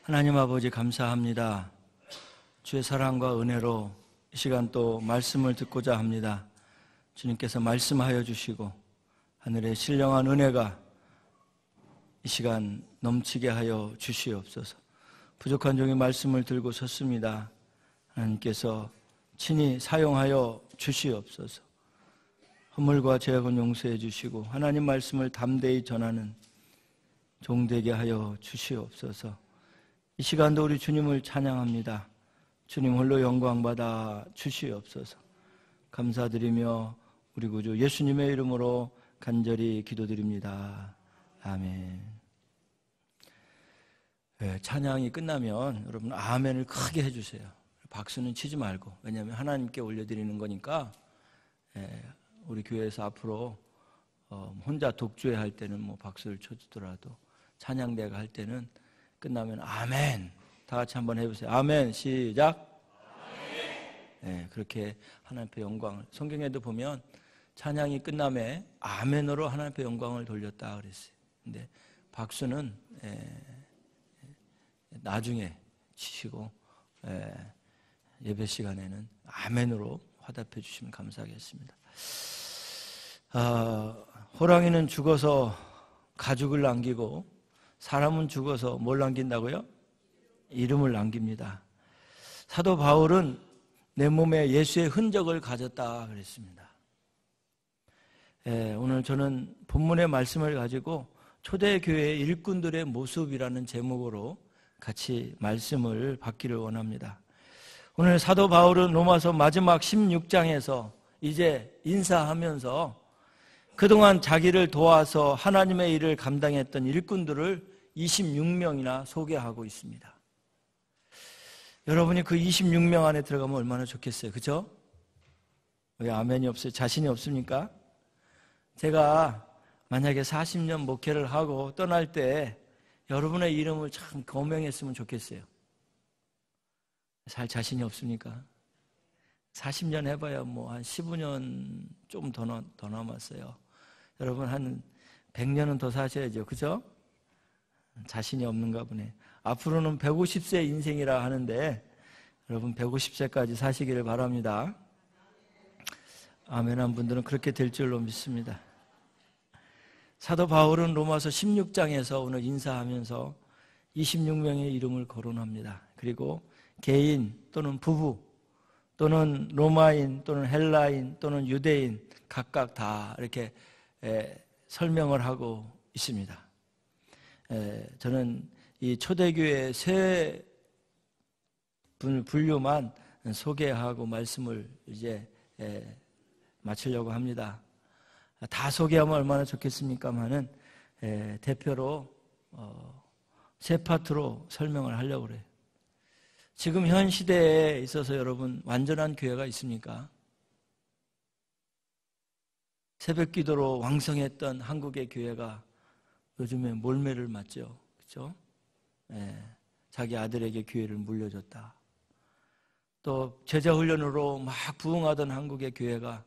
하나님 아버지 감사합니다. 주의 사랑과 은혜로 이 시간 또 말씀을 듣고자 합니다. 주님께서 말씀하여 주시고 하늘의 신령한 은혜가 이 시간 넘치게 하여 주시옵소서. 부족한 종의 말씀을 들고 섰습니다. 하나님께서 친히 사용하여 주시옵소서. 허물과 죄악은 용서해 주시고 하나님 말씀을 담대히 전하는 종되게 하여 주시옵소서. 이 시간도 우리 주님을 찬양합니다. 주님 홀로 영광받아 주시옵소서. 감사드리며 우리 구주 예수님의 이름으로 간절히 기도드립니다. 아멘. 찬양이 끝나면 여러분 아멘을 크게 해주세요. 박수는 치지 말고. 왜냐하면 하나님께 올려드리는 거니까. 우리 교회에서 앞으로 혼자 독주회 할 때는 뭐 박수를 쳐주더라도 찬양대가 할 때는 끝나면 아멘 다 같이 한번 해보세요. 아멘 시작. 아멘. 그렇게 하나님 앞에 영광을, 성경에도 보면 찬양이 끝남에 아멘으로 하나님 앞에 영광을 돌렸다 그랬어요. 근데 박수는 나중에 치시고 예배 시간에는 아멘으로 화답해 주시면 감사하겠습니다. 호랑이는 죽어서 가죽을 남기고 사람은 죽어서 뭘 남긴다고요? 이름을 남깁니다. 사도 바울은 내 몸에 예수의 흔적을 가졌다 그랬습니다. 오늘 저는 본문의 말씀을 가지고 초대교회의 일꾼들의 모습이라는 제목으로 같이 말씀을 받기를 원합니다. 오늘 사도 바울은 로마서 마지막 16장에서 이제 인사하면서 그동안 자기를 도와서 하나님의 일을 감당했던 일꾼들을 26명이나 소개하고 있습니다. 여러분이 그 26명 안에 들어가면 얼마나 좋겠어요. 그죠? 왜 아멘이 없어요? 자신이 없습니까? 제가 만약에 40년 목회를 하고 떠날 때 여러분의 이름을 참 거명했으면 좋겠어요. 살 자신이 없습니까? 40년 해봐야 뭐 한 15년 좀 더 남았어요. 여러분 한 100년은 더 사셔야죠. 그죠? 자신이 없는가 보네. 앞으로는 150세 인생이라 하는데 여러분 150세까지 사시기를 바랍니다. 아멘한 분들은 그렇게 될 줄로 믿습니다. 사도 바울은 로마서 16장에서 오늘 인사하면서 26명의 이름을 거론합니다. 그리고 개인 또는 부부 또는 로마인 또는 헬라인 또는 유대인 각각 다 이렇게 설명을 하고 있습니다. 저는 이 초대교회 세 분류만 소개하고 말씀을 이제 마치려고 합니다. 다 소개하면 얼마나 좋겠습니까만은 대표로 세 파트로 설명을 하려고 그래요. 지금 현 시대에 있어서 여러분 완전한 교회가 있습니까? 새벽 기도로 왕성했던 한국의 교회가 요즘에 몰매를 맞죠. 그렇죠? 자기 아들에게 교회를 물려줬다. 또 제자 훈련으로 막 부흥하던 한국의 교회가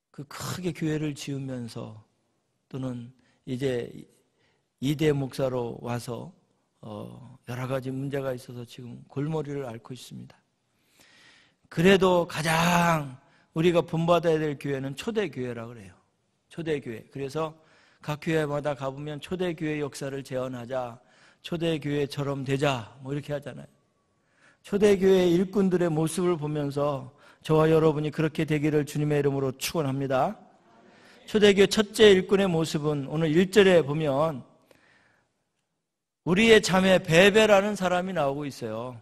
그 크게 교회를 지으면서 또는 이제 2대 목사로 와서 여러 가지 문제가 있어서 지금 골머리를 앓고 있습니다. 그래도 가장 우리가 본받아야 될 교회는 초대교회라고 그래요. 초대교회. 그래서 각 교회마다 가보면 초대교회 역사를 재현하자, 초대교회처럼 되자 뭐 이렇게 하잖아요. 초대교회 일꾼들의 모습을 보면서 저와 여러분이 그렇게 되기를 주님의 이름으로 축원합니다. 초대교회 첫째 일꾼의 모습은 오늘 1절에 보면 우리의 자매 베베라는 사람이 나오고 있어요.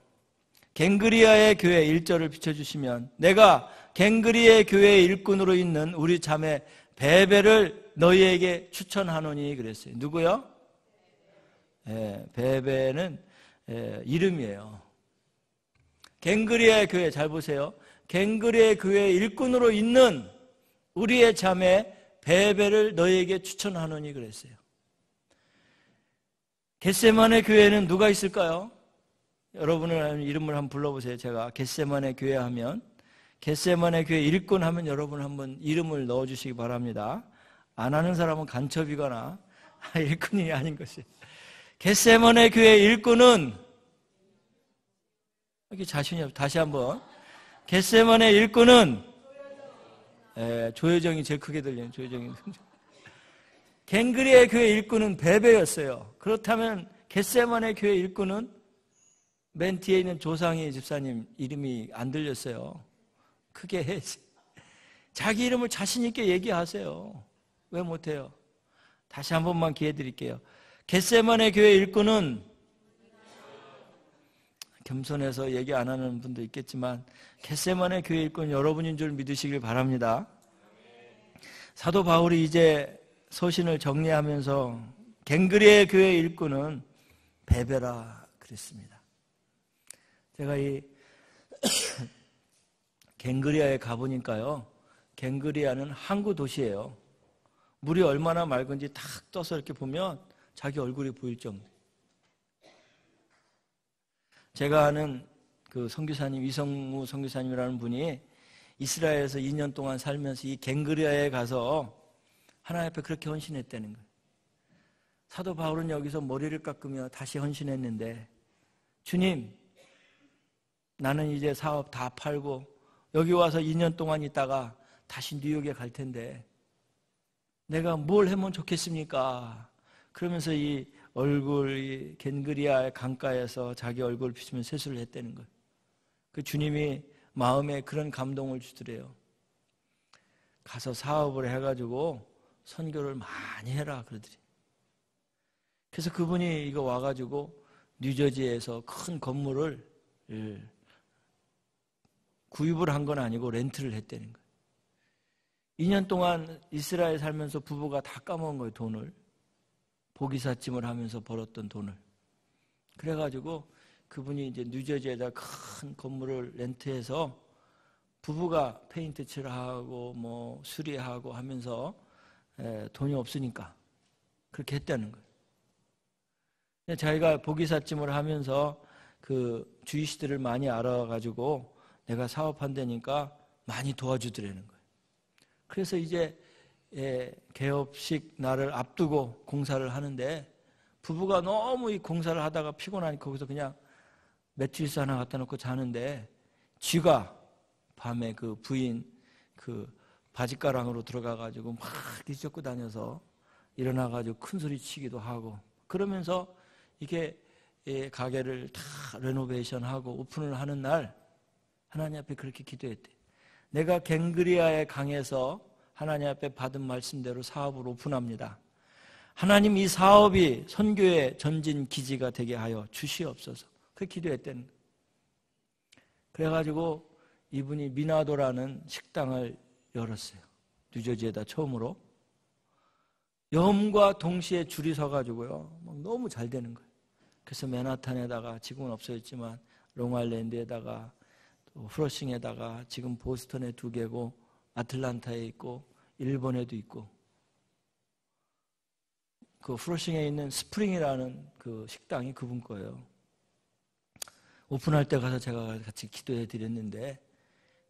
갱그리아의 교회 1절을 비춰주시면 내가 갱그리의 교회의 일꾼으로 있는 우리 자매 베베를 너희에게 추천하노니 그랬어요. 누구요? 베베는 이름이에요. 갱그리의 교회 잘 보세요. 갱그리의 교회의 일꾼으로 있는 우리의 자매 베베를 너희에게 추천하노니 그랬어요. 겟세마네 교회는 누가 있을까요? 여러분의 이름을 한번 불러보세요. 제가 겟세마네 교회 하면 겟세마네 교회 일꾼 하면 여러분 한번 이름을 넣어주시기 바랍니다. 안 하는 사람은 간첩이거나 일꾼이 아닌 것이. 겟세마네 교회 일꾼은, 여기 자신이 없어. 다시 한번. 겟세마네 일꾼은, 조여정이 제일 크게 들리는 조여정이. 갱그리아 교회 일꾼은 베베였어요. 그렇다면 겟세마네 교회 일꾼은 맨 뒤에 있는 조상희 집사님 이름이 안 들렸어요. 크게 해야지. 자기 이름을 자신 있게 얘기하세요. 왜 못해요? 다시 한 번만 기회 드릴게요. 겟세마네 교회 일꾼은, 겸손해서 얘기 안 하는 분도 있겠지만 겟세마네 교회 일꾼은 여러분인 줄 믿으시길 바랍니다. 사도 바울이 이제 서신을 정리하면서 갱그리아 교회 일꾼은 베베라 그랬습니다. 제가 이 갱그리아에 가보니까요, 갱그리아는 항구 도시예요. 물이 얼마나 맑은지 탁 떠서 이렇게 보면 자기 얼굴이 보일 정도. 제가 아는 그 선교사님, 이성무 선교사님이라는 분이 이스라엘에서 2년 동안 살면서 이 갱그리아에 가서 하나님 앞에 그렇게 헌신했다는 거예요. 사도 바울은 여기서 머리를 깎으며 다시 헌신했는데, 주님, 나는 이제 사업 다 팔고 여기 와서 2년 동안 있다가 다시 뉴욕에 갈 텐데 내가 뭘 하면 좋겠습니까? 그러면서 이 얼굴, 이 갱그리아 강가에서 자기 얼굴을 비추며 세수를 했다는 거예요. 그 주님이 마음에 그런 감동을 주더래요. 가서 사업을 해가지고 선교를 많이 해라 그러더니. 그래서 그분이 이거 와가지고 뉴저지에서 큰 건물을 구입을 한 건 아니고 렌트를 했다는 거예요. 2년 동안 이스라엘 살면서 부부가 다 까먹은 거예요, 돈을. 보기사짐을 하면서 벌었던 돈을. 그래가지고 그분이 이제 뉴저지에다 큰 건물을 렌트해서 부부가 페인트 칠하고 뭐 수리하고 하면서 돈이 없으니까 그렇게 했다는 거예요. 자기가 보기사짐을 하면서 그 주이시들을 많이 알아가지고 내가 사업한다니까 많이 도와주더라는 거예요. 그래서 이제 개업식 날을 앞두고 공사를 하는데 부부가 너무 이 공사를 하다가 피곤하니까 거기서 그냥 매트리스 하나 갖다 놓고 자는데 쥐가 밤에 그 부인 그 바짓가랑으로 들어가가지고 막 뒤쫓고 다녀서 일어나가지고 큰 소리 치기도 하고 그러면서 이게 가게를 다 레노베이션하고 오픈을 하는 날 하나님 앞에 그렇게 기도했대. 내가 갱그리아의 강에서 하나님 앞에 받은 말씀대로 사업을 오픈합니다. 하나님 이 사업이 선교의 전진 기지가 되게 하여 주시옵소서. 그렇게 기도했대는 거예요. 그래가지고 이분이 미나도라는 식당을 열었어요. 뉴저지에다 처음으로. 여음과 동시에 줄이 서가지고요. 막 너무 잘 되는 거예요. 그래서 맨하탄에다가 지금은 없어졌지만 롱아일랜드에다가 또 프러싱에다가 지금 보스턴에 2개고 아틀란타에 있고 일본에도 있고 그 프러싱에 있는 스프링이라는 그 식당이 그분 거예요. 오픈할 때 가서 제가 같이 기도해 드렸는데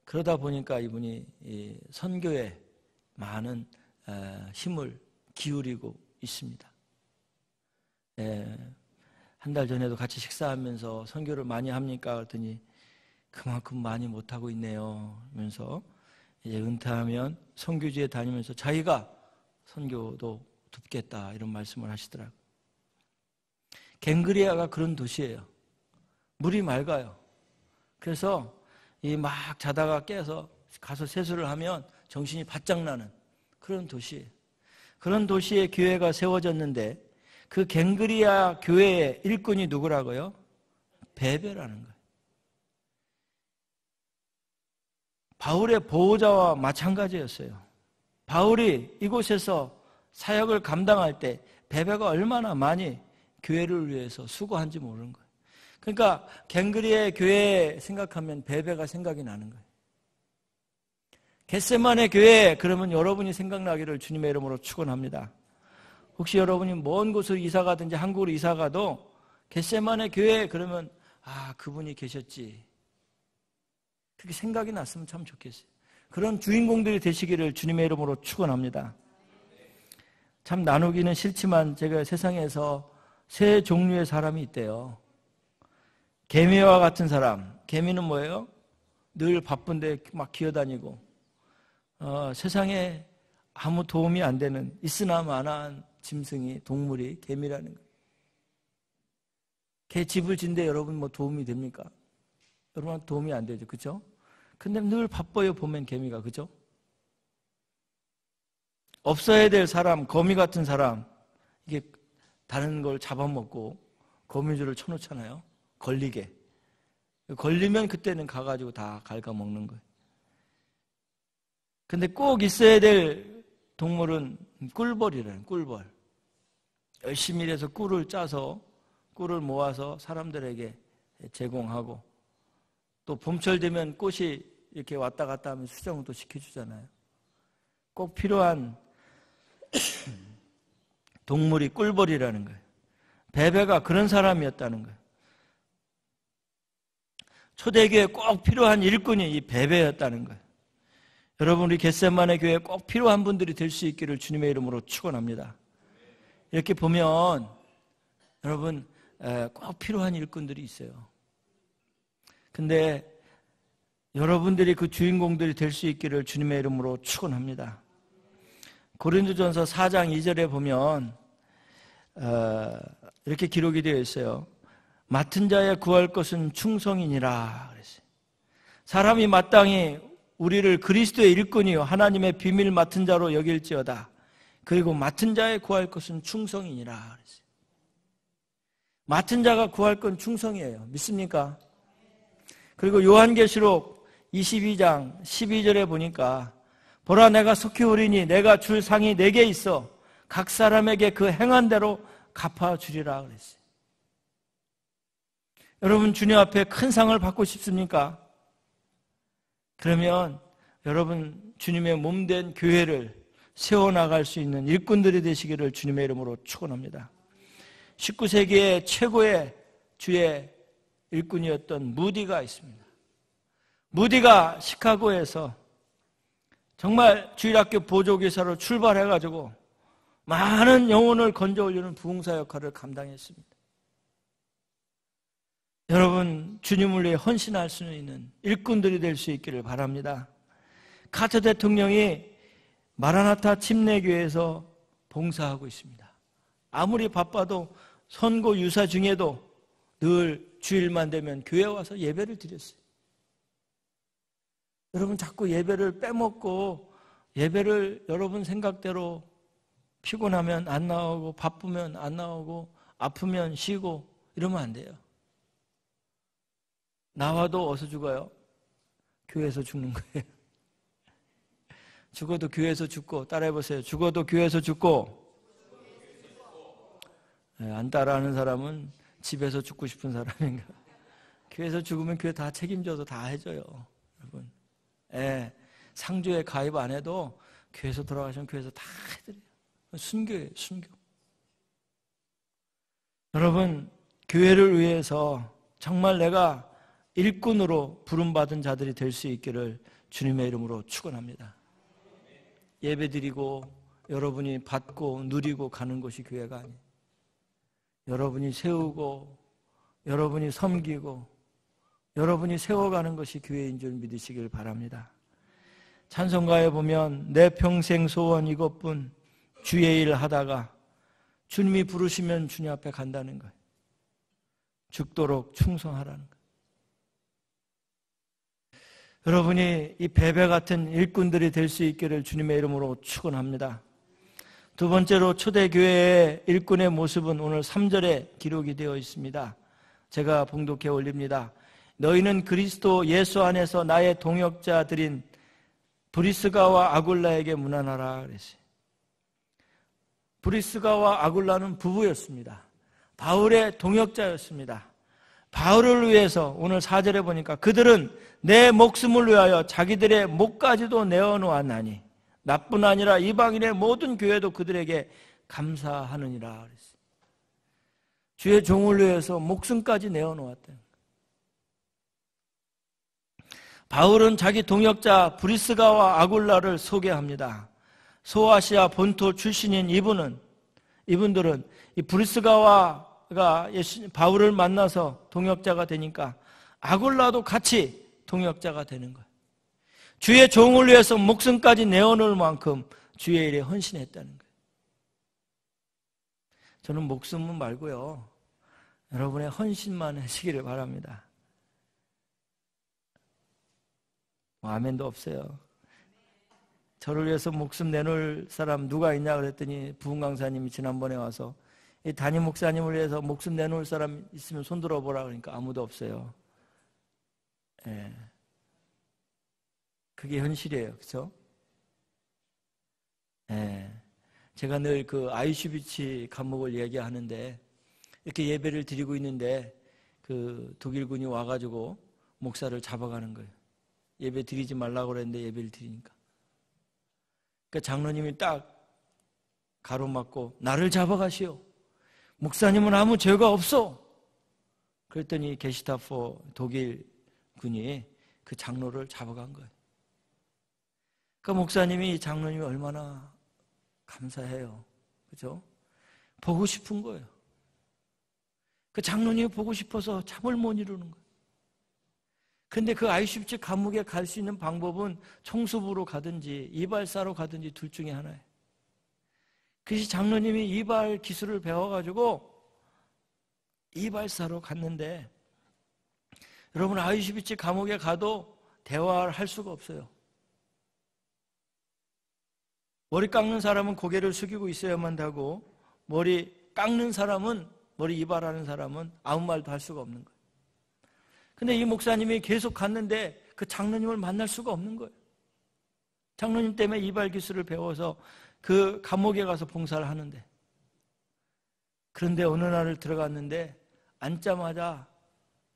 그러다 보니까 이분이 이 선교에 많은 힘을 기울이고 있습니다. 한 달 전에도 같이 식사하면서 선교를 많이 합니까? 그랬더니 그만큼 많이 못하고 있네요. 하면서 이제 은퇴하면 선교지에 다니면서 자기가 선교도 돕겠다 이런 말씀을 하시더라고요. 갱그리아가 그런 도시예요. 물이 맑아요. 그래서 이 막 자다가 깨서 가서 세수를 하면 정신이 바짝 나는 그런 도시예요. 그런 도시에 교회가 세워졌는데 그 갱그리아 교회의 일꾼이 누구라고요? 베베라는 거예요. 바울의 보호자와 마찬가지였어요. 바울이 이곳에서 사역을 감당할 때 베베가 얼마나 많이 교회를 위해서 수고한지 모르는 거예요. 그러니까 갱그리아 교회 생각하면 베베가 생각이 나는 거예요. 겟세마네 교회 그러면 여러분이 생각나기를 주님의 이름으로 축원합니다. 혹시 여러분이 먼 곳으로 이사 가든지 한국으로 이사 가도 겟세마네 교회 그러면 아 그분이 계셨지. 그렇게 생각이 났으면 참 좋겠어요. 그런 주인공들이 되시기를 주님의 이름으로 축원합니다. 참 나누기는 싫지만 제가 세상에서 세 종류의 사람이 있대요. 개미와 같은 사람. 개미는 뭐예요? 늘 바쁜데 막 기어다니고 세상에 아무 도움이 안 되는 있으나 마나한 짐승이, 동물이 개미라는 거예요. 개 집을 짓는데 여러분 뭐 도움이 됩니까? 여러분 도움이 안 되죠. 그죠? 근데 늘 바빠요. 보면 개미가. 그죠? 없어야 될 사람, 거미 같은 사람, 이게 다른 걸 잡아먹고 거미줄을 쳐놓잖아요. 걸리게. 걸리면 그때는 가가지고 다 갉아먹는 거예요. 근데 꼭 있어야 될 동물은 꿀벌이라는, 꿀벌. 열심히 일해서 꿀을 짜서, 꿀을 모아서 사람들에게 제공하고, 또 봄철 되면 꽃이 이렇게 왔다 갔다 하면 수정도 시켜주잖아요. 꼭 필요한 동물이 꿀벌이라는 거예요. 베베가 그런 사람이었다는 거예요. 초대교회에 꼭 필요한 일꾼이 이 베베였다는 거예요. 여러분, 우리 겟세마네 교회에 꼭 필요한 분들이 될 수 있기를 주님의 이름으로 축원합니다. 이렇게 보면 여러분 꼭 필요한 일꾼들이 있어요. 근데 여러분들이 그 주인공들이 될 수 있기를 주님의 이름으로 축원합니다. 고린도전서 4장 2절에 보면 이렇게 기록이 되어 있어요. 맡은 자에 구할 것은 충성이니라 그랬어요. 사람이 마땅히 우리를 그리스도의 일꾼이요 하나님의 비밀 맡은 자로 여길지어다. 그리고 맡은 자에 구할 것은 충성이니라 그랬어요. 맡은 자가 구할 건 충성이에요. 믿습니까? 그리고 요한계시록 22장 12절에 보니까 보라 내가 속히 오리니 내가 줄 상이 내게 있어 각 사람에게 그 행한 대로 갚아주리라 그랬어요. 여러분 주님 앞에 큰 상을 받고 싶습니까? 그러면 여러분 주님의 몸된 교회를 세워나갈 수 있는 일꾼들이 되시기를 주님의 이름으로 축원합니다. 19세기의 최고의 주의 일꾼이었던 무디가 있습니다. 무디가 시카고에서 정말 주일학교 보조교사로 출발해가지고 많은 영혼을 건져 올리는 부흥사 역할을 감당했습니다. 여러분 주님을 위해 헌신할 수 있는 일꾼들이 될 수 있기를 바랍니다. 카터 대통령이 마라나타 침례교회에서 봉사하고 있습니다. 아무리 바빠도 선고 유사 중에도 늘 주일만 되면 교회에 와서 예배를 드렸어요. 여러분 자꾸 예배를 빼먹고 예배를 여러분 생각대로 피곤하면 안 나오고 바쁘면 안 나오고 아프면 쉬고 이러면 안 돼요. 나와도 어디서 죽어요? 교회에서 죽는 거예요. 죽어도 교회에서 죽고, 따라해보세요. 죽어도 교회에서 죽고. 안 따라하는 사람은 집에서 죽고 싶은 사람인가? 교회에서 죽으면 교회 다 책임져서 다 해줘요. 여러분. 상조에 가입 안 해도 교회에서 돌아가시면 교회에서 다 해드려요. 순교예요, 순교. 여러분, 교회를 위해서 정말 내가 일꾼으로 부름받은 자들이 될 수 있기를 주님의 이름으로 축원합니다. 예배드리고 여러분이 받고 누리고 가는 것이 교회가 아니에요. 여러분이 세우고 여러분이 섬기고 여러분이 세워가는 것이 교회인 줄 믿으시길 바랍니다. 찬송가에 보면 내 평생 소원 이것뿐 주의 일 하다가 주님이 부르시면 주님 앞에 간다는 거예요. 죽도록 충성하라는 거예요. 여러분이 이 베베 같은 일꾼들이 될 수 있기를 주님의 이름으로 축원합니다. 두 번째로 초대교회의 일꾼의 모습은 오늘 3절에 기록이 되어 있습니다. 제가 봉독해 올립니다. 너희는 그리스도 예수 안에서 나의 동역자들인 브리스가와 아굴라에게 문안하라 그랬어요. 브리스가와 아굴라는 부부였습니다. 바울의 동역자였습니다. 바울을 위해서 오늘 4절에 보니까 그들은 내 목숨을 위하여 자기들의 목까지도 내어놓았나니 나뿐 아니라 이방인의 모든 교회도 그들에게 감사하느니라 그랬어요. 주의 종을 위해서 목숨까지 내어놓았다. 바울은 자기 동역자 브리스가와 아굴라를 소개합니다. 소아시아 본토 출신인 이분들은 이 브리스가와 바울을 만나서 동역자가 되니까 아굴라도 같이 동역자가 되는 거예요. 주의 종을 위해서 목숨까지 내어놓을 만큼 주의 일에 헌신했다는 거예요. 저는 목숨은 말고요, 여러분의 헌신만 하시기를 바랍니다. 아멘도 없어요. 저를 위해서 목숨 내놓을 사람 누가 있냐 그랬더니 부흥 강사님이 지난번에 와서 이 담임 목사님을 위해서 목숨 내놓을 사람 있으면 손 들어보라 그러니까 아무도 없어요. 예. 그게 현실이에요. 그렇죠? 예. 제가 늘 그 아이슈비츠 감옥을 얘기하는데 이렇게 예배를 드리고 있는데 그 독일군이 와가지고 목사를 잡아가는 거예요. 예배 드리지 말라고 그랬는데 예배를 드리니까. 그러니까 장로님이 딱 가로막고 나를 잡아가시오. 목사님은 아무 죄가 없어. 그랬더니 게시타포 독일 군이 그 장로를 잡아간 거예요. 그러니까 목사님이 장로님이 얼마나 감사해요. 그죠? 보고 싶은 거예요. 그 장로님이 보고 싶어서 잠을 못 이루는 거예요. 근데 그 아이슈비츠 감옥에 갈 수 있는 방법은 총수부로 가든지 이발사로 가든지 둘 중에 하나예요. 그래서 장로님이 이발 기술을 배워가지고 이발사로 갔는데, 여러분 아이슈비츠 감옥에 가도 대화를 할 수가 없어요. 머리 깎는 사람은 고개를 숙이고 있어야만 하고, 머리 깎는 사람은, 머리 이발하는 사람은 아무 말도 할 수가 없는 거예요. 근데 이 목사님이 계속 갔는데 그 장로님을 만날 수가 없는 거예요. 장로님 때문에 이발 기술을 배워서 그 감옥에 가서 봉사를 하는데, 그런데 어느 날을 들어갔는데 앉자마자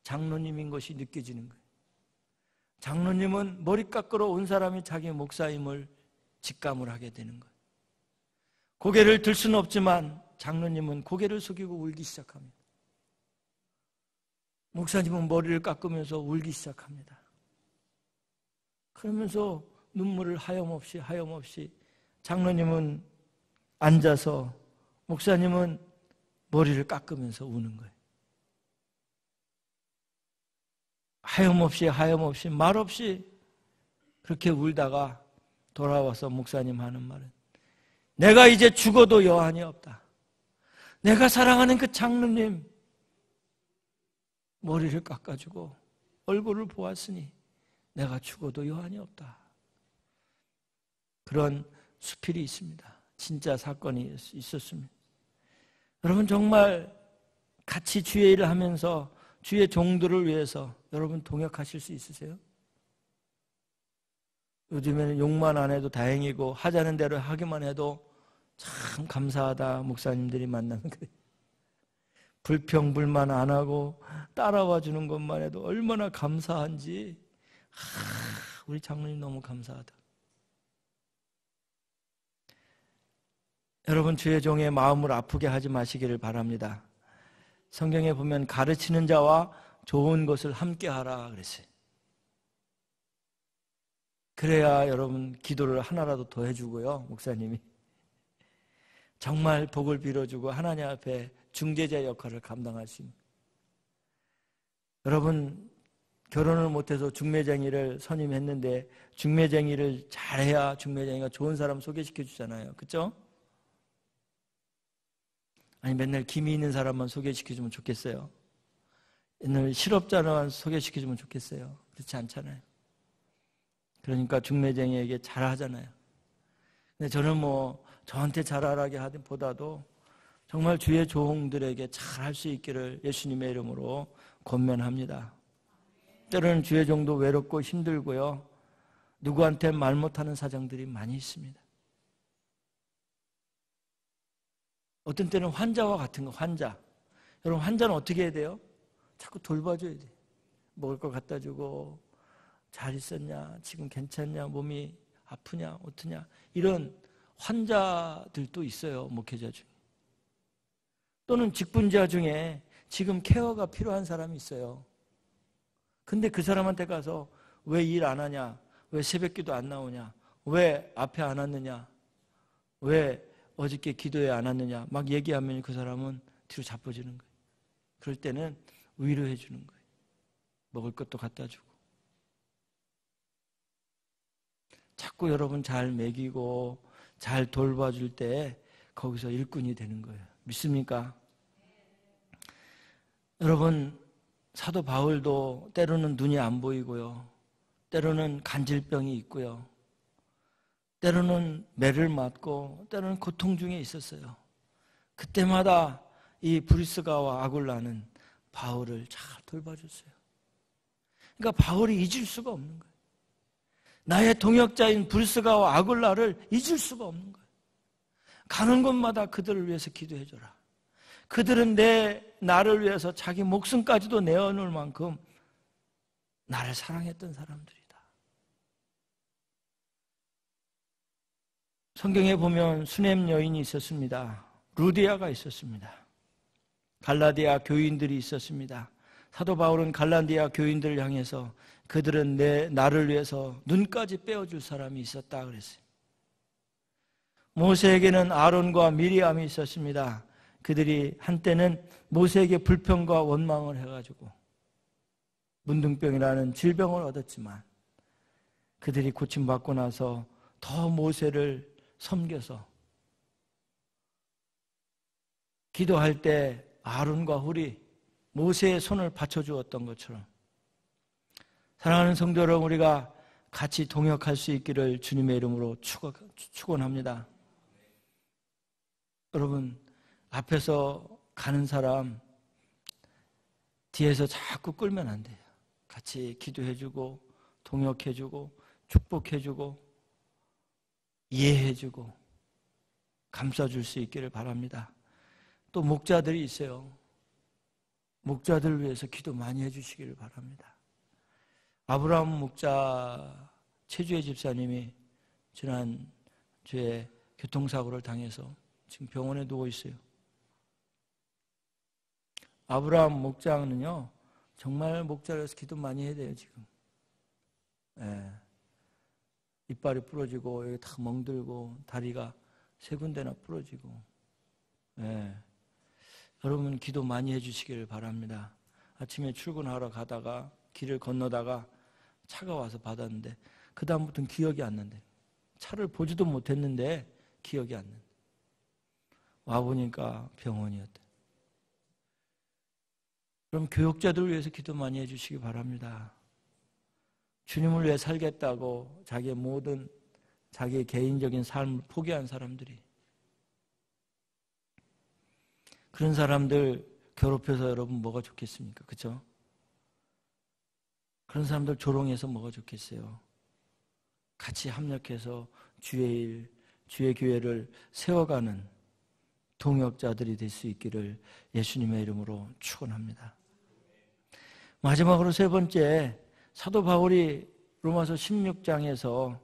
장로님인 것이 느껴지는 거예요. 장로님은 머리 깎으러 온 사람이 자기 목사임을 직감을 하게 되는 거예요. 고개를 들 수는 없지만 장로님은 고개를 숙이고 울기 시작합니다. 목사님은 머리를 깎으면서 울기 시작합니다. 그러면서 눈물을 하염없이 장로님은 앉아서 목사님은 머리를 깎으면서 우는 거예요. 하염없이 말없이 그렇게 울다가 돌아와서 목사님 하는 말은, 내가 이제 죽어도 여한이 없다. 내가 사랑하는 그 장로님 머리를 깎아주고 얼굴을 보았으니 내가 죽어도 여한이 없다. 그런 수필이 있습니다. 진짜 사건이 있었습니다. 여러분 정말 같이 주의 일을 하면서 주의 종들을 위해서 여러분 동역하실 수 있으세요? 요즘에는 욕만 안 해도 다행이고 하자는 대로 하기만 해도 참 감사하다. 목사님들이 만나는 거예요. 불평불만 안 하고 따라와 주는 것만 해도 얼마나 감사한지. 우리 장로님 너무 감사하다. 여러분 주의 종의 마음을 아프게 하지 마시기를 바랍니다. 성경에 보면 가르치는 자와 좋은 것을 함께 하라 그랬어요. 그래야 여러분 기도를 하나라도 더 해주고요. 목사님이 정말 복을 빌어주고 하나님 앞에 중재자 역할을 감당할 수 있는. 여러분 결혼을 못해서 중매쟁이를 선임했는데 중매쟁이를 잘해야 중매쟁이가 좋은 사람 소개시켜 주잖아요. 그렇죠? 아니 맨날 김이 있는 사람만 소개시켜주면 좋겠어요? 옛날 실업자만 소개시켜주면 좋겠어요? 그렇지 않잖아요. 그러니까 중매쟁이에게 잘하잖아요. 근데 저는 저한테 잘하라게 하든 보다도 정말 주의 종들에게 잘할 수 있기를 예수님의 이름으로 권면합니다. 때로는 주의 종도 외롭고 힘들고요. 누구한테 말 못하는 사정들이 많이 있습니다. 어떤 때는 환자와 같은 거, 환자. 여러분 환자는 어떻게 해야 돼요? 자꾸 돌봐줘야 돼. 먹을 거 갖다 주고, 잘 있었냐, 지금 괜찮냐, 몸이 아프냐, 어떠냐, 이런 환자들도 있어요. 목회자 중에. 또는 직분자 중에 지금 케어가 필요한 사람이 있어요. 근데 그 사람한테 가서 왜 일 안 하냐, 왜 새벽기도 안 나오냐, 왜 앞에 안 왔느냐, 왜 어저께 기도에 안 왔느냐 막 얘기하면 그 사람은 뒤로 자빠지는 거예요. 그럴 때는 위로해 주는 거예요. 먹을 것도 갖다 주고. 자꾸 여러분 잘 먹이고 잘 돌봐줄 때 거기서 일꾼이 되는 거예요. 믿습니까? 여러분, 사도 바울도 때로는 눈이 안 보이고요. 때로는 간질병이 있고요. 때로는 매를 맞고 때로는 고통 중에 있었어요. 그때마다 이 브리스가와 아굴라는 바울을 잘 돌봐줬어요. 그러니까 바울이 잊을 수가 없는 거예요. 나의 동역자인 브리스가와 아굴라를 잊을 수가 없는 거예요. 가는 곳마다 그들을 위해서 기도해줘라. 그들은 나를 위해서 자기 목숨까지도 내어놓을 만큼 나를 사랑했던 사람들이다. 성경에 보면 수넴 여인이 있었습니다. 루디아가 있었습니다. 갈라디아 교인들이 있었습니다. 사도 바울은 갈라디아 교인들을 향해서 그들은 나를 위해서 눈까지 빼어줄 사람이 있었다 그랬어요. 모세에게는 아론과 미리암이 있었습니다. 그들이 한때는 모세에게 불평과 원망을 해가지고 문둥병이라는 질병을 얻었지만 그들이 고침받고 나서 더 모세를 섬겨서 기도할 때 아론과 훌이 모세의 손을 받쳐주었던 것처럼 사랑하는 성도 여러분, 우리가 같이 동역할 수 있기를 주님의 이름으로 축원합니다. 여러분, 앞에서 가는 사람 뒤에서 자꾸 끌면 안 돼요. 같이 기도해주고 동역해주고 축복해주고 이해해주고 감싸줄 수 있기를 바랍니다. 또 목자들이 있어요. 목자들을 위해서 기도 많이 해주시기를 바랍니다. 아브라함 목자 최주혜 집사님이 지난주에 교통사고를 당해서 지금 병원에 누워 있어요. 아브라함 목장은요, 정말 목자로서 기도 많이 해야 돼요, 지금. 예. 이빨이 부러지고, 여기 다 멍들고, 다리가 3군데나 부러지고. 예. 여러분, 기도 많이 해주시기를 바랍니다. 아침에 출근하러 가다가, 길을 건너다가 차가 와서 받았는데, 그다음부터는 기억이 안 난대. 차를 보지도 못했는데, 기억이 안 난대. 와보니까 병원이었대. 그럼 교역자들을 위해서 기도 많이 해주시기 바랍니다. 주님을 위해 살겠다고 자기의 모든 자기의 개인적인 삶을 포기한 사람들이, 그런 사람들 괴롭혀서 여러분 뭐가 좋겠습니까? 그렇죠? 그런 사람들 조롱해서 뭐가 좋겠어요? 같이 합력해서 주의 일, 주의 교회를 세워가는 동역자들이 될 수 있기를 예수님의 이름으로 축원합니다. 마지막으로 3번째, 사도 바울이 로마서 16장에서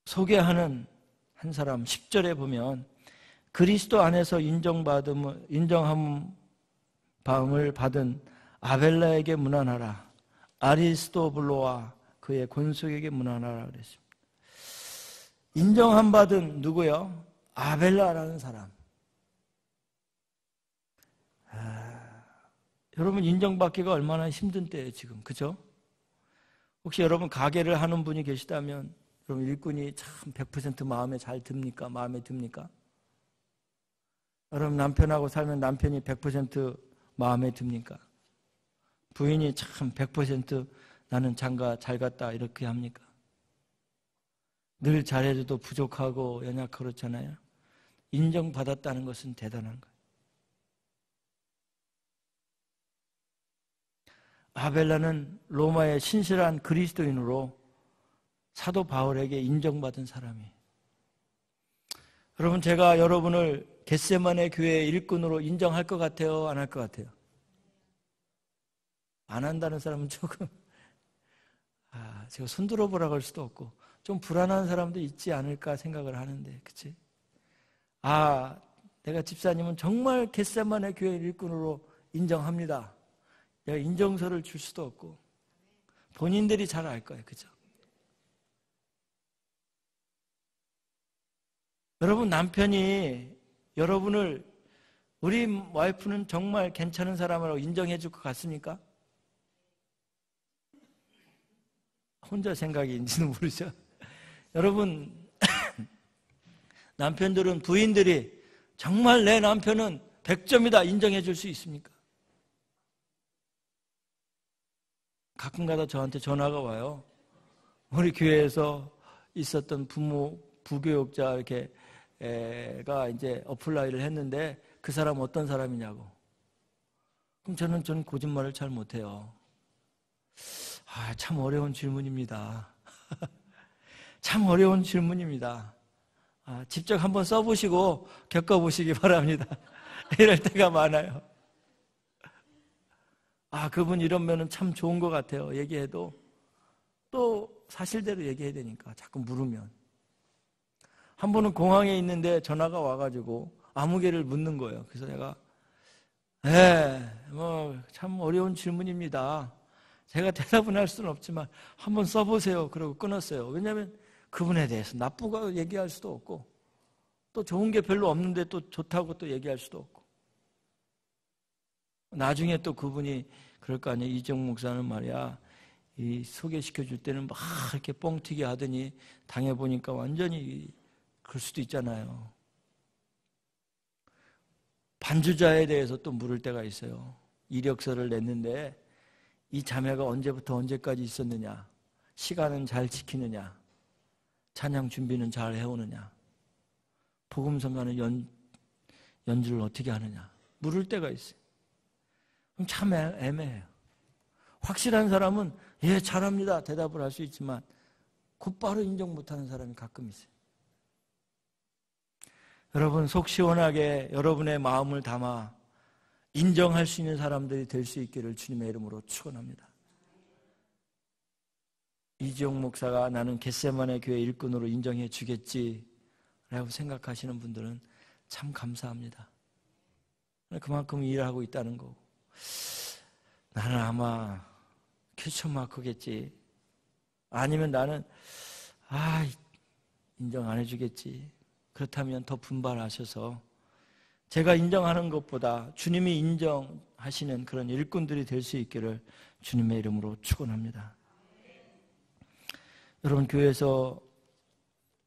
소개하는 한 사람 10절에 보면 그리스도 안에서 인정함을 받은 아벨라에게 문안하라. 아리스토블로와 그의 권속에게 문안하라 그랬습니다. 인정함 받은 누구요? 아벨라라는 사람. 여러분, 인정받기가 얼마나 힘든 때예요, 지금. 그죠? 혹시 여러분 가게를 하는 분이 계시다면 여러분 일꾼이 참 100% 마음에 잘 듭니까? 마음에 듭니까? 여러분 남편하고 살면 남편이 100% 마음에 듭니까? 부인이 참 100% 나는 장가 잘 갔다 이렇게 합니까? 늘 잘해줘도 부족하고 연약하고 그렇잖아요. 인정받았다는 것은 대단한 거예요. 아벨라는 로마의 신실한 그리스도인으로 사도 바울에게 인정받은 사람이에요. 여러분, 제가 여러분을 겟세마네 교회의 일꾼으로 인정할 것 같아요? 안 할 것 같아요? 안 한다는 사람은 조금 제가 손들어 보라고 할 수도 없고 좀 불안한 사람도 있지 않을까 생각을 하는데, 그치? 내가 집사님은 정말 겟세마네 교회 일꾼으로 인정합니다. 내가 인정서를 줄 수도 없고 본인들이 잘 알 거예요. 그죠? 여러분 남편이 여러분을 우리 와이프는 정말 괜찮은 사람이라고 인정해 줄 것 같습니까? 혼자 생각인지는 모르죠. 여러분, 남편들은, 부인들이 정말 내 남편은 100점이다 인정해 줄 수 있습니까? 가끔가다 저한테 전화가 와요. 우리 교회에서 있었던 부교육자 이렇게 가 이제 어플라이를 했는데 그 사람 어떤 사람이냐고. 그럼 저는 거짓말을 잘 못해요. 참 어려운 질문입니다. 참 어려운 질문입니다. 직접 한번 써보시고 겪어보시기 바랍니다. 이럴 때가 많아요. 그분 이러면 참 좋은 것 같아요. 얘기해도 또 사실대로 얘기해야 되니까 자꾸 물으면. 한 번은 공항에 있는데 전화가 와가지고 아무개를 묻는 거예요. 그래서 내가 참 어려운 질문입니다. 제가 대답은 할 수는 없지만 한번 써보세요. 그러고 끊었어요. 왜냐하면 그분에 대해서 나쁘고 얘기할 수도 없고 또 좋은 게 별로 없는데 또 좋다고 또 얘기할 수도 없고. 나중에 또 그분이 그럴 거 아니에요. 이정 목사는 말이야, 이 소개시켜 줄 때는 막 이렇게 뻥튀기 하더니 당해보니까 완전히 그럴 수도 있잖아요. 반주자에 대해서 또 물을 때가 있어요. 이력서를 냈는데 이 자매가 언제부터 언제까지 있었느냐, 시간은 잘 지키느냐, 찬양 준비는 잘 해오느냐, 복음성가는 연주를 어떻게 하느냐 물을 때가 있어요. 그럼 참 애매해요. 확실한 사람은 예 잘합니다 대답을 할 수 있지만 곧바로 인정 못하는 사람이 가끔 있어요. 여러분, 속 시원하게 여러분의 마음을 담아 인정할 수 있는 사람들이 될 수 있기를 주님의 이름으로 축원합니다. 이지용 목사가 나는 겟세마네 교회 일꾼으로 인정해 주겠지라고 생각하시는 분들은 참 감사합니다. 그만큼 일하고 있다는 거고, 나는 아마 큐처 마크겠지, 아니면 나는 인정 안 해주겠지, 그렇다면 더 분발하셔서 제가 인정하는 것보다 주님이 인정하시는 그런 일꾼들이 될 수 있기를 주님의 이름으로 축원합니다. 여러분, 교회에서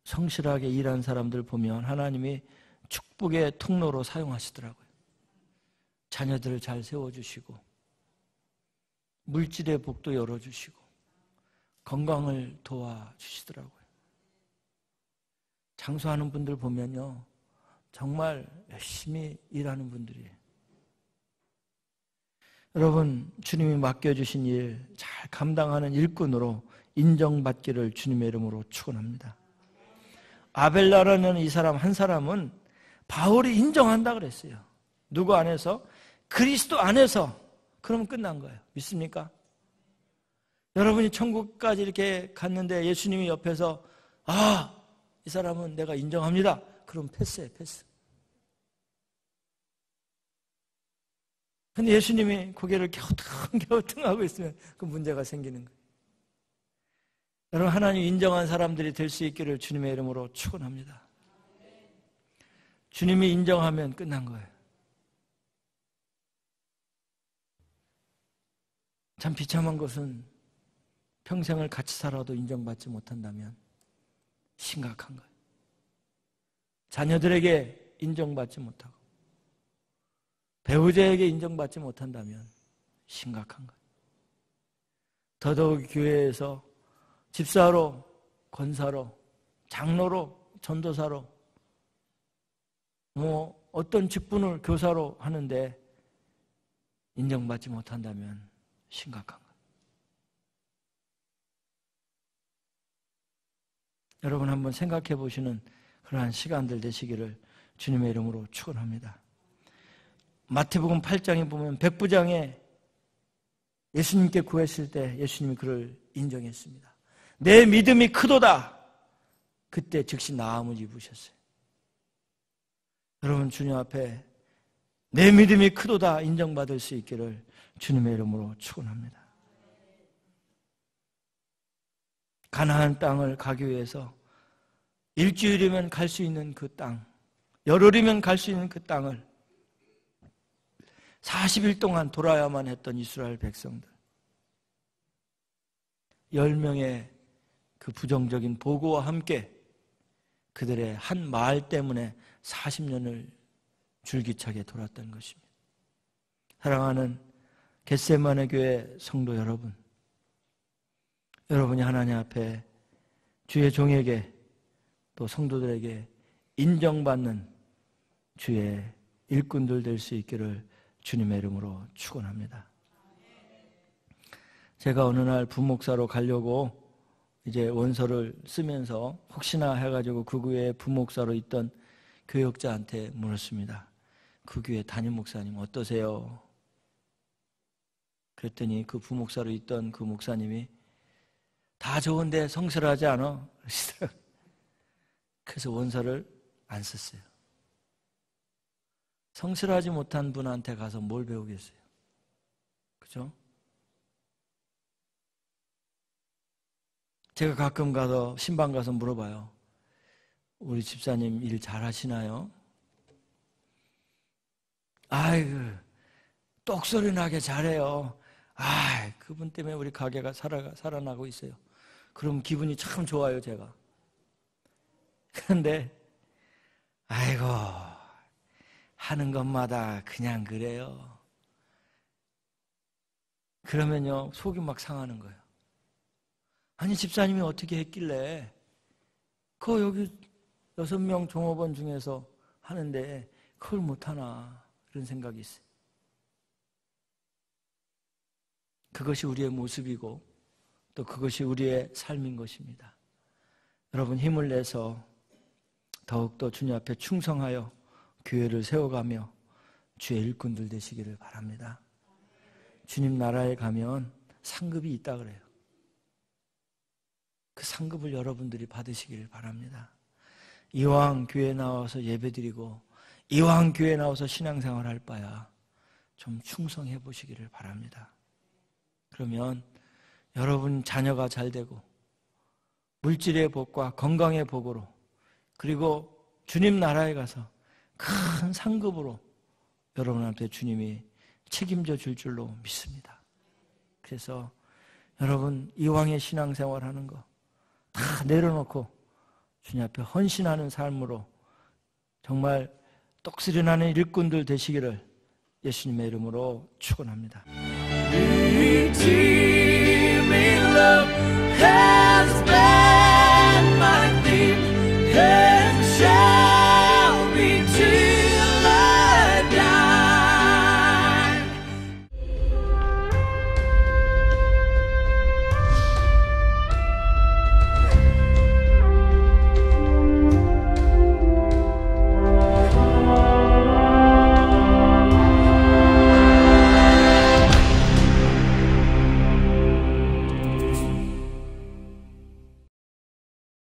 성실하게 일하는 사람들 보면 하나님이 축복의 통로로 사용하시더라고요. 자녀들을 잘 세워주시고 물질의 복도 열어주시고 건강을 도와주시더라고요. 장수하는 분들 보면요, 정말 열심히 일하는 분들이에요. 여러분, 주님이 맡겨주신 일 잘 감당하는 일꾼으로 인정받기를 주님의 이름으로 축원합니다. 아벨라라는 이 사람 한 사람은 바울이 인정한다 그랬어요. 누구 안에서? 그리스도 안에서. 그러면 끝난 거예요. 믿습니까? 여러분이 천국까지 이렇게 갔는데 예수님이 옆에서 이 사람은 내가 인정합니다. 그럼 패스해, 패스. 근데 예수님이 고개를 갸우뚱하고 있으면 그 문제가 생기는 거예요. 여러분, 하나님 인정한 사람들이 될 수 있기를 주님의 이름으로 축원합니다. 주님이 인정하면 끝난 거예요. 참 비참한 것은 평생을 같이 살아도 인정받지 못한다면 심각한 거예요. 자녀들에게 인정받지 못하고 배우자에게 인정받지 못한다면 심각한 거예요. 더더욱 교회에서 집사로, 권사로, 장로로, 전도사로, 어떤 직분을 교사로 하는데 인정받지 못한다면 심각한 거예요. 여러분, 한번 생각해 보시는 그러한 시간들 되시기를 주님의 이름으로 축원합니다. 마태복음 8장에 보면 백부장에 예수님께 구했을 때 예수님이 그를 인정했습니다. 내 믿음이 크도다. 그때 즉시 나음을 입으셨어요. 여러분, 주님 앞에 내 믿음이 크도다 인정받을 수 있기를 주님의 이름으로 축원합니다. 가나안 땅을 가기 위해서 일주일이면 갈 수 있는 그 땅, 열흘이면 갈 수 있는 그 땅을 40일 동안 돌아야만 했던 이스라엘 백성들. 10명의 그 부정적인 보고와 함께 그들의 한 말 때문에 40년을 줄기차게 돌았던 것입니다. 사랑하는 겟세마네 교회 성도 여러분, 여러분이 하나님 앞에 주의 종에게 또 성도들에게 인정받는 주의 일꾼들 될 수 있기를 주님의 이름으로 축원합니다. 제가 어느 날 부목사로 가려고 이제 원서를 쓰면서 혹시나 해가지고 그 교회에 부목사로 있던 교역자한테 물었습니다. 그 교회 담임 목사님 어떠세요? 그랬더니 그 부목사로 있던 그 목사님이 다 좋은데 성실하지 않아? 그러시더라고요. 그래서 원서를 안 썼어요. 성실하지 못한 분한테 가서 뭘 배우겠어요? 그죠? 제가 가끔 가서 신방 가서 물어봐요. 우리 집사님 일 잘하시나요? 아이고 똑소리 나게 잘해요. 그분 때문에 우리 가게가 살아나고 있어요. 그럼 기분이 참 좋아요, 제가. 그런데 아이고 하는 것마다 그냥 그래요. 그러면요 속이 막 상하는 거예요. 아니 집사님이 어떻게 했길래 그거 여기 6명 종업원 중에서 하는데 그걸 못하나 그런 생각이 있어요. 그것이 우리의 모습이고 또 그것이 우리의 삶인 것입니다. 여러분 힘을 내서 더욱더 주님 앞에 충성하여 교회를 세워가며 주의 일꾼들 되시기를 바랍니다. 주님 나라에 가면 상급이 있다 그래요. 그 상급을 여러분들이 받으시기를 바랍니다. 이왕 교회에 나와서 예배드리고 이왕 교회에 나와서 신앙생활 할 바야 좀 충성해 보시기를 바랍니다. 그러면 여러분 자녀가 잘 되고 물질의 복과 건강의 복으로 그리고 주님 나라에 가서 큰 상급으로 여러분한테 주님이 책임져 줄 줄로 믿습니다. 그래서 여러분 이왕의 신앙생활 하는 거 다 내려놓고 주님 앞에 헌신하는 삶으로 정말 똑소리 나는 일꾼들 되시기를 예수님의 이름으로 축원합니다. Redeeming love.